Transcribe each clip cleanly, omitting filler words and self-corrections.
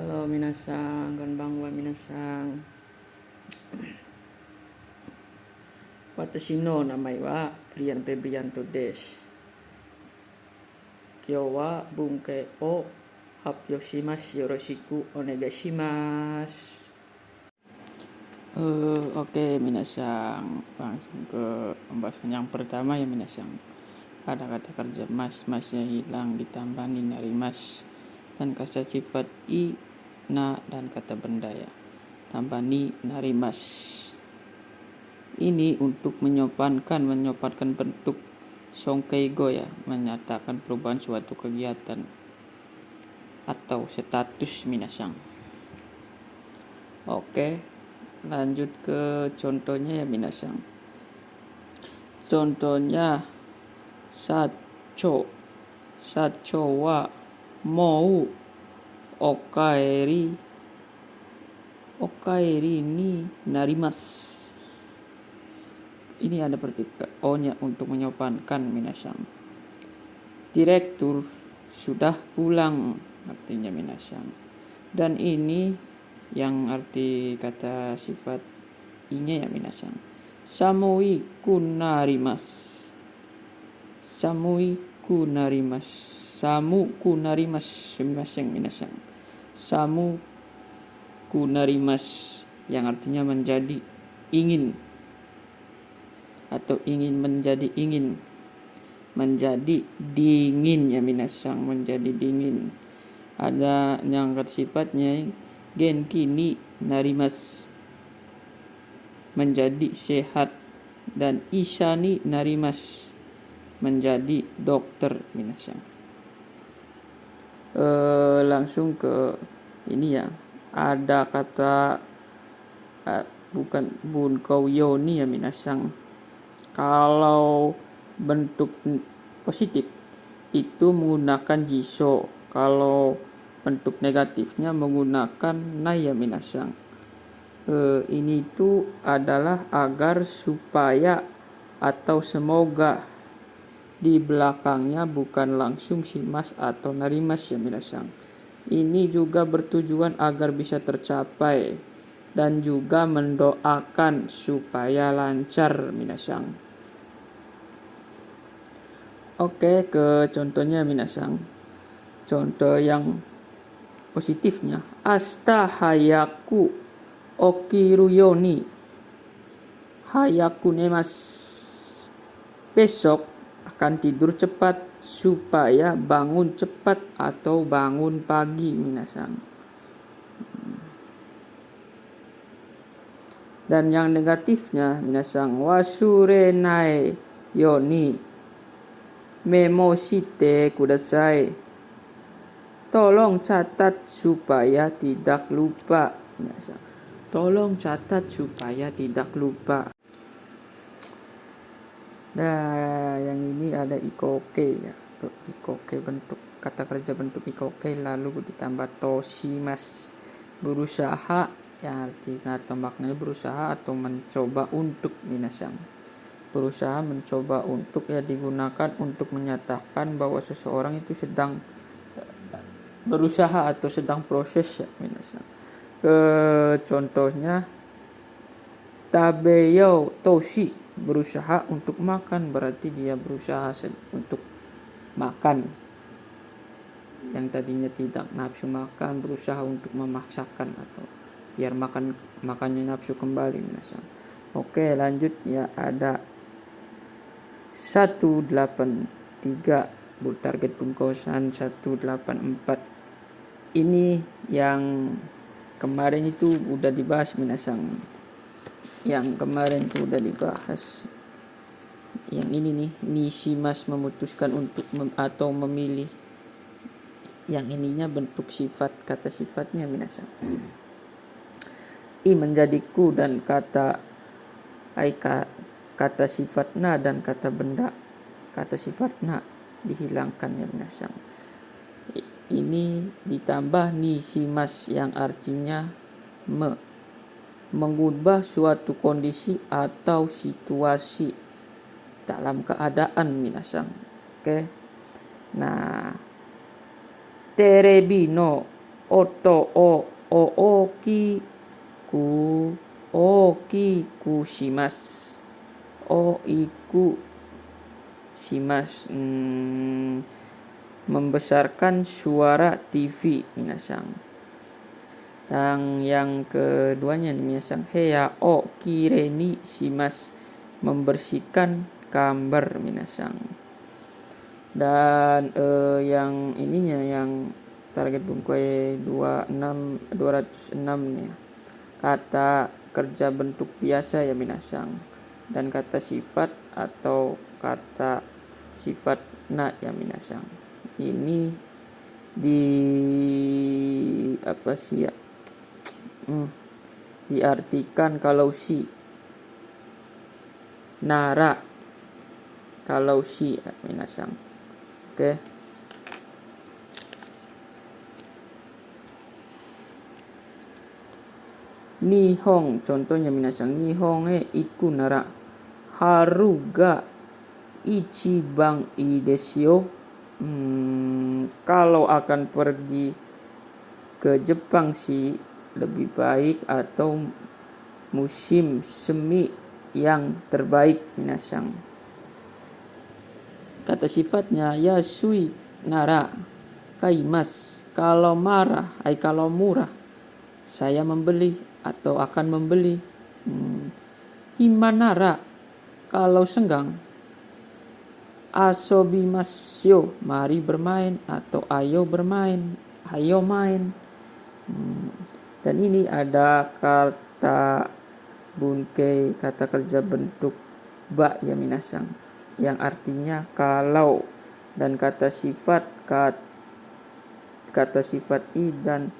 Halo minasan, konbanwa minasan. Watashi no namai wa Brian Febrianto desu. Kyou wa bunke o happyou shimasu. Yoroshiku onegai shimasu. Oke minasan, langsung ke pembahasan yang pertama ya minasan. Ada kata kerja masnya hilang ditambah ni narimas dan kata sifat i na dan kata benda ya tambah ni narimas. Ini untuk menyopatkan bentuk songkeigo ya, menyatakan perubahan suatu kegiatan atau status minasan. Oke, lanjut ke contohnya ya minasan. Contohnya sacho wa mou okaeri ni narimasu. Ini ada partikel o-nya untuk menyopankan minasan. Direktur sudah pulang artinya minasan. Dan ini yang arti kata sifat i-nya ya minasan. Samui kunarimasu. Samu kunarimasu minasan. Samu kunarimasu yang artinya menjadi ingin atau menjadi dingin ya minasan, menjadi dingin. Ada yang kata sifatnya genki ni narimasu, menjadi sehat, dan isha ni narimasu, menjadi dokter minasan. Langsung ke ini ya, ada kata bukan bunkou yoni ya minasan. Kalau bentuk positif itu menggunakan jiso, kalau bentuk negatifnya menggunakan nai ya minasan. Ini itu adalah agar supaya atau semoga, di belakangnya bukan langsung shimas atau narimas ya minasan. Ini juga bertujuan agar bisa tercapai dan juga mendoakan supaya lancar minasan. Oke, ke contohnya minasan. Contoh yang positifnya, asta hayaku okiru yoni hayaku nemasu. Besok akan tidur cepat supaya bangun cepat atau bangun pagi minasan. Dan yang negatifnya minasan, wasurenai yoni memoshite kudasai. Tolong catat supaya tidak lupa minasan. Tolong catat supaya tidak lupa. Nah, yang ini ada ikoke ya. Ikoke bentuk kata kerja bentuk ikoke lalu ditambah toshimasu, berusaha, yang artinya atau maknanya berusaha atau mencoba untuk minasan. Berusaha mencoba untuk ya digunakan untuk menyatakan bahwa seseorang itu sedang berusaha atau sedang proses ya minasan. Contohnya tabeyo toshi, berusaha untuk makan, berarti dia berusaha untuk makan. Yang tadinya tidak nafsu makan berusaha untuk memaksakan atau biar makannya nafsu kembali minasan. Oke, lanjut ya, ada 183 target pungkasan 184. Ini yang kemarin itu udah dibahas minasan. Yang kemarin itu udah dibahas. Yang ini nih, nishimas memutuskan untuk atau memilih. Yang ininya bentuk sifat, kata sifatnya minasan. I menjadi ku dan kata sifat na dan kata benda. Kata sifat na dihilangkan ya minasan. Ini ditambah nishimas yang artinya mengubah suatu kondisi atau situasi dalam keadaan minasan. Oke. Nah, terebi no oto o oki ku oki ku shimasu. O iku shimasu. Membesarkan suara TV minasang. Dan yang keduanya nih minasang, heya o kire ni shimasu. Membersihkan kamar minasang. Dan yang ininya yang target bungkoi 206 nih. Kata kerja bentuk biasa ya minasang. Dan kata sifat atau kata sifat na ya minasang. Ini di apa sih ya? Diartikan kalau si nara kalau si ya minasang. Oke. Nihong contohnya minasang, nihong iku nara haru ga ichiban ii desu yo. Kalau akan pergi ke Jepang sih lebih baik, atau musim semi yang terbaik minasang. Kata sifatnya yasui nara kaimas. Kalau marah kalau murah saya membeli atau akan membeli. Himanara kalau senggang. Asobimasyo mari bermain atau ayo bermain, ayo main. Dan ini ada kata bunkei, kata kerja bentuk ba ya minasang, yang artinya kalau, dan kata sifat kata sifat i dan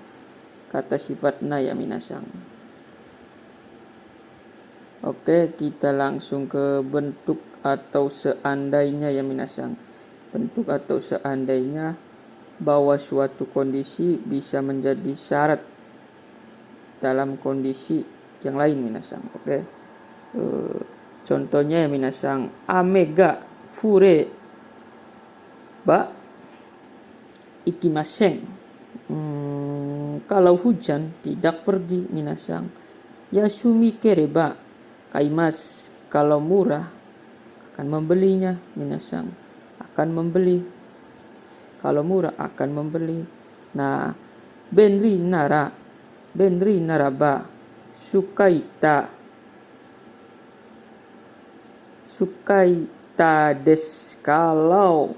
kata sifat na ya minasang. Oke, kita langsung ke bentuk atau seandainya ya minasang. Bentuk atau seandainya bahwa suatu kondisi bisa menjadi syarat dalam kondisi yang lain minasang. Oke. Contohnya ya minasang, amega fure ba ikimasen. Kalau hujan tidak pergi minasang. Yasumi kereba kaimas. Kalau murah akan membelinya minasang, akan membeli. Kalau murah akan membeli. Nah, benri naraba sukaita des. Kalau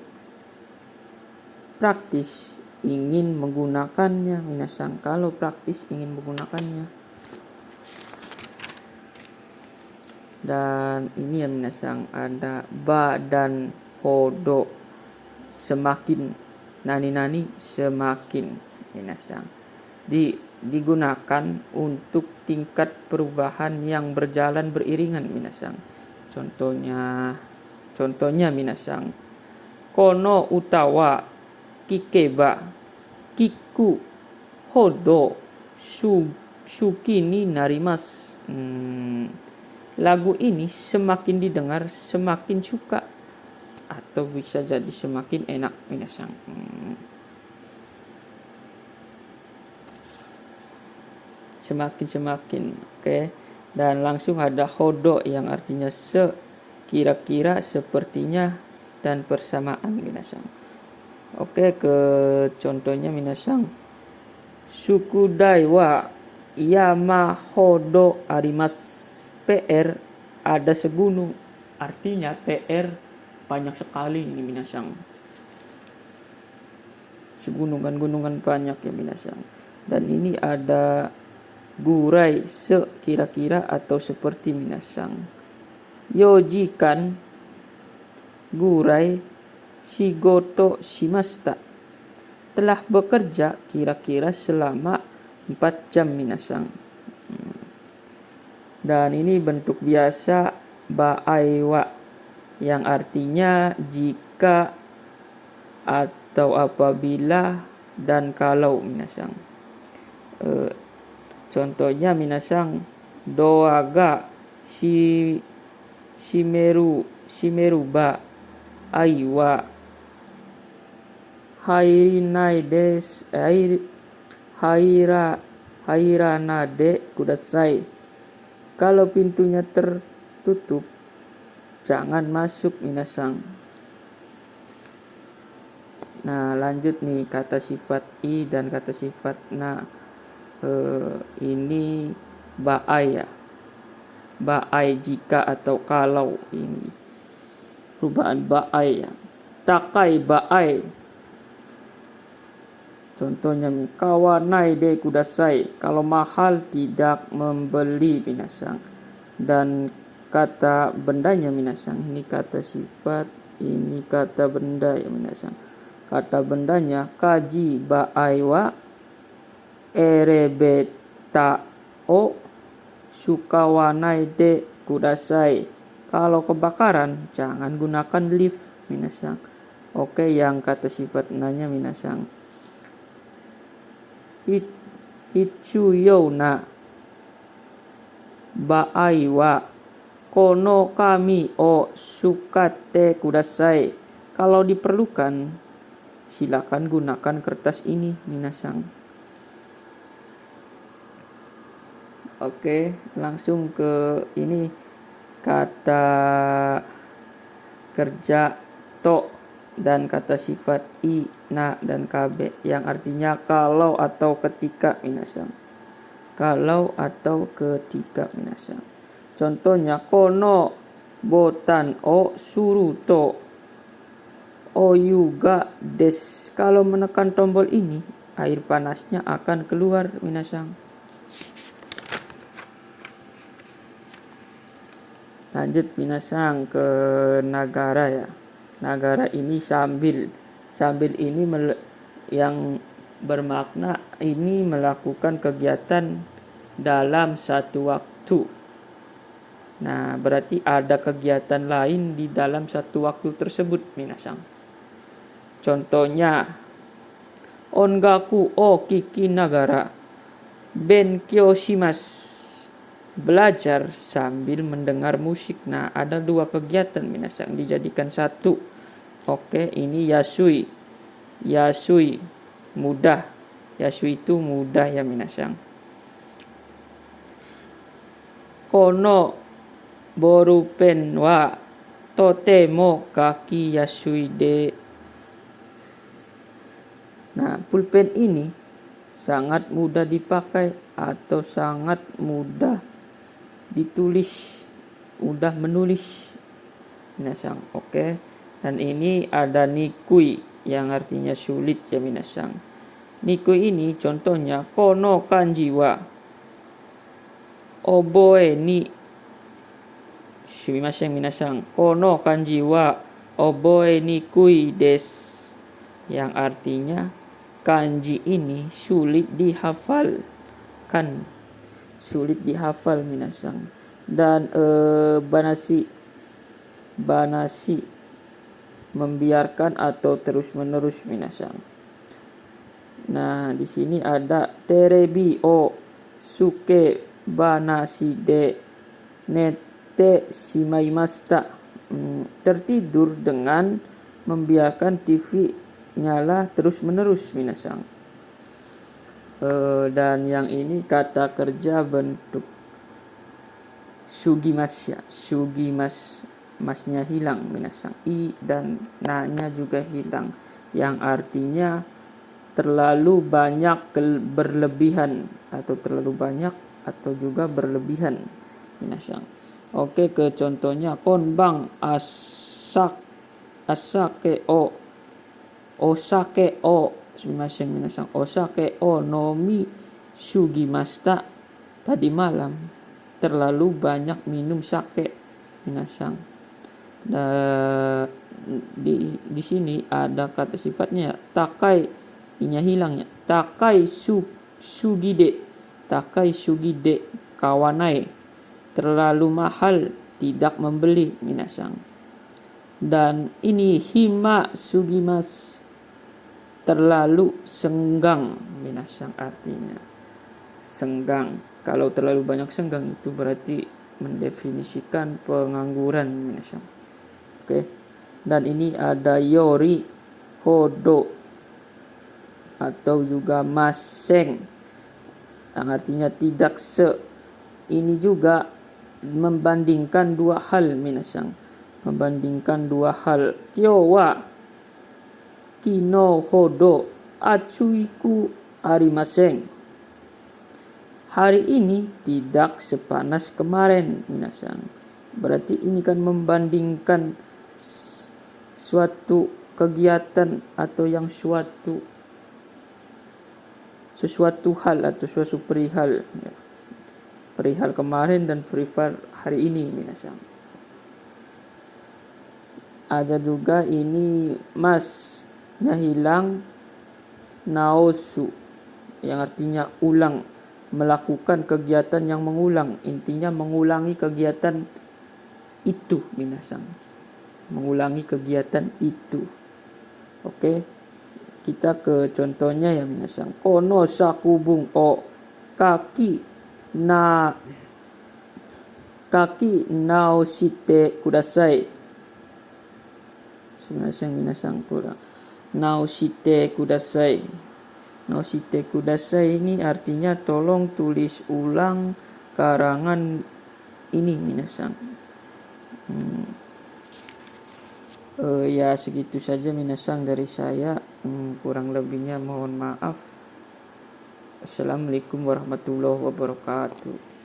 praktis ingin menggunakannya minasang, kalau praktis ingin menggunakannya. Dan ini ya minasang, ada ba dan hodo, semakin nani semakin minasang. Digunakan untuk tingkat perubahan yang berjalan beriringan minasang. Contohnya minasang, kono utawa kikeba kiku hodo suki ni narimasu. Lagu ini semakin didengar semakin suka, atau bisa jadi semakin enak minasang. Semakin. Oke. Dan langsung ada hodo yang artinya kira-kira, sepertinya, dan persamaan minasang. Oke, ke contohnya minasang, sukudai wa yama hodo arimasu. PR ada segunung, artinya PR banyak sekali ini minasang. Segunungan banyak ya minasang. Dan ini ada gurai kira-kira atau seperti minasang. Yojikan gurai shigoto shimashita. Telah bekerja kira-kira selama 4 jam minasang. Dan ini bentuk biasa ba'aiwa, yang artinya jika atau apabila dan kalau minasang. Contohnya minasang, doaga shimeru ba aiwa hairinai hairanade kudasai. Kalau pintunya tertutup, jangan masuk minasang. Nah, lanjut nih kata sifat i dan kata sifat na. Ini baai ya. Baai jika atau kalau, ini perubahan baai ya. Takai baai. Contohnya kawanai de kudasai. Kalau mahal tidak membeli minasang. Dan kata bendanya minasang. Ini kata sifat, ini kata benda ya minasang. Kata bendanya kaji baai wa erebeta o sukawanai de kudasai. Kalau kebakaran jangan gunakan lift minasang. Oke, yang kata sifat nanya minasang. Ichuyo na baai wa kono kami o sukate kudasai. Kalau diperlukan silakan gunakan kertas ini minasang. Oke, langsung ke ini kata kerja to dan kata sifat i, na dan kb yang artinya kalau atau ketika minasang. Kalau atau ketika minasang. Contohnya kono botan o suruto o yuga des. Kalau menekan tombol ini air panasnya akan keluar minasang. Lanjut minasang ke nagara ya. Nagara ini sambil ini yang bermakna ini melakukan kegiatan dalam satu waktu. Nah, berarti ada kegiatan lain di dalam satu waktu tersebut minasang. Contohnya ongaku o kiki nagara benkyou shimasu. Belajar sambil mendengar musik. Nah, ada dua kegiatan minasang dijadikan satu. Oke, ini yasui. Yasui mudah. Yasui itu mudah ya minasang. Kono borupen wa totemo kaki yasui de. Nah, pulpen ini sangat mudah dipakai atau sangat mudah ditulis, mudah menulis minasang. Oke. Dan ini ada nikui yang artinya sulit ya minasang. Nikui ini contohnya kono kanji wa oboe ni sumimasen minasang. Kono kanji wa oboe nikui des. Yang artinya kanji ini sulit dihafalkan. Sulit dihafal minasang. Dan banasi membiarkan atau terus menerus minasang. Nah, di sini ada terebi o suke banasi de nete shimaimashita. Tertidur dengan membiarkan TV nyala terus menerus minasang. Dan yang ini kata kerja bentuk sugimas ya. Sugimas, masnya hilang minasang. I dan na-nya juga hilang. Yang artinya terlalu banyak berlebihan atau terlalu banyak atau juga berlebihan minasang. Oke, ke contohnya konbang asake o osake o sumimasen minasang. Osake o nomi sugimashita. Tadi malam terlalu banyak minum sake minasang. Di sini ada kata sifatnya takai, inya hilang ya. Takai sugide. Takai sugide kawanai. Terlalu mahal, tidak membeli minasang. Dan ini hima sugimas. Terlalu senggang minasang artinya. Senggang. Kalau terlalu banyak senggang itu berarti mendefinisikan pengangguran minasang. Oke. Dan ini ada yori hodo. atau juga maseng yang artinya tidak ini juga membandingkan dua hal minasang, membandingkan dua hal. Kyo wa kino hodo atsuiku arimaseng, hari ini tidak sepanas kemarin minasang. Berarti ini kan membandingkan suatu kegiatan atau yang sesuatu hal atau suatu perihal, perihal kemarin dan perihal hari ini minasang. Ada juga ini masnya hilang, naosu yang artinya ulang, melakukan kegiatan yang mengulang, intinya mengulangi kegiatan itu minasang, mengulangi kegiatan itu. Oke, kita ke contohnya ya minasang. Kono sakubung o kaki naoshite kudasai. Sebenarnya minasang kurang. Naoshite kudasai. Naoshite kudasai ini artinya tolong tulis ulang karangan ini minasang. Ya segitu saja minasang dari saya, kurang lebihnya mohon maaf. Assalamualaikum warahmatullahi wabarakatuh.